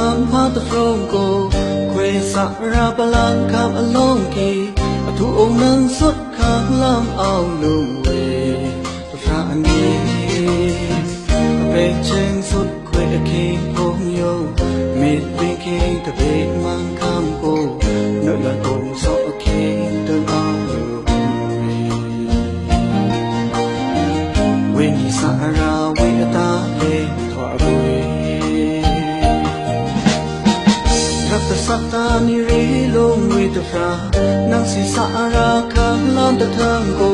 am ha ta from go kwe sa ra palang kam along ki thu ông nâng xuất khang lam ao lung we tu ra ani về trên xuất kwe khi phong yo mệt bên khi ta về mang cam cô nơi là cùng so khi đơn ao lung we ni sa ra we ta về thỏa vui ta sắc ta ni ri lung we ta fra nang si sa ra khang lam ta thang cô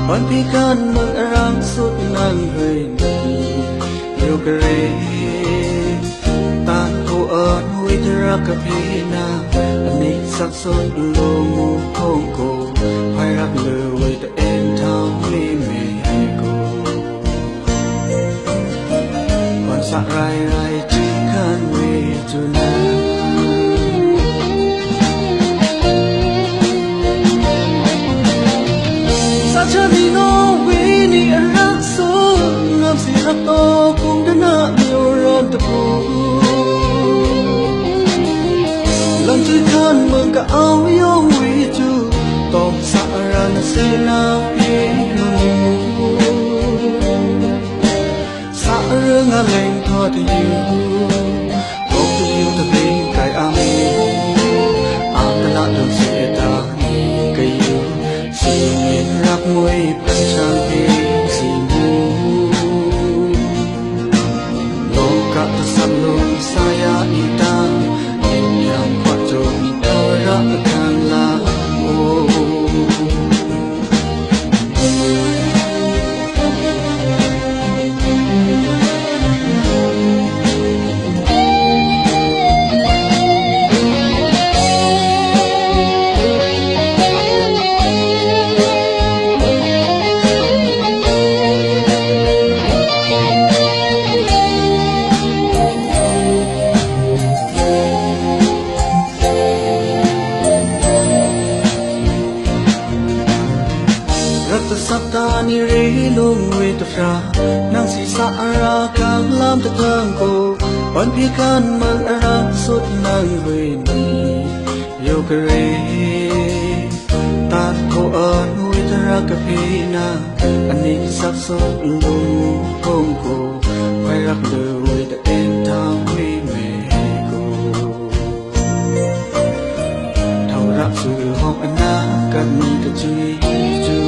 ban pi kan mang arang sut nang hơi ni yêu kare ta cô ơn hui ta ra ka pi na ani sắc son lung hong cô phai rak lơ we ta em thao mi me cô ban sa rai rai chi kan we tonight cha đi nó vì ni rắc số ngập si rắc to cũng đã nợ nhiều lần tập phù lần chơi khăn mừng cả áo yêu vì chú tóm xa ra nó sẽ là vì mừng xa rơ ngã lên thua thì yêu bốc thì yêu thật bên cái áo ta đã được sẽ ta cây yêu xin rắc môi bắn sang đi xin lo cả ta sắp luôn saya ita yang kuat jom ora akan la ni ri lung we ta fra nang si sa ra kang lam ta thang ko ban pi kan mang ara sut nang we ni yo kare ta ko an we ta ra ka pi na ani sak so lung hong ko phai rak le we ta en thang we me ko thau rak su hong ana kan ta chi chu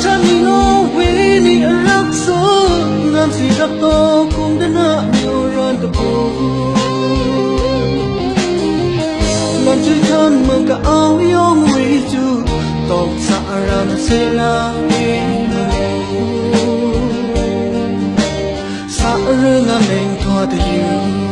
cha mi nó vì ni rắc số ngam si rắc to cũng đã nợ nhiều lần tập phù lần chơi thân mừng cả áo yêu vì chú tóm xa ra nó sẽ là vì mừng xa rơ ngam lên thua thì yêu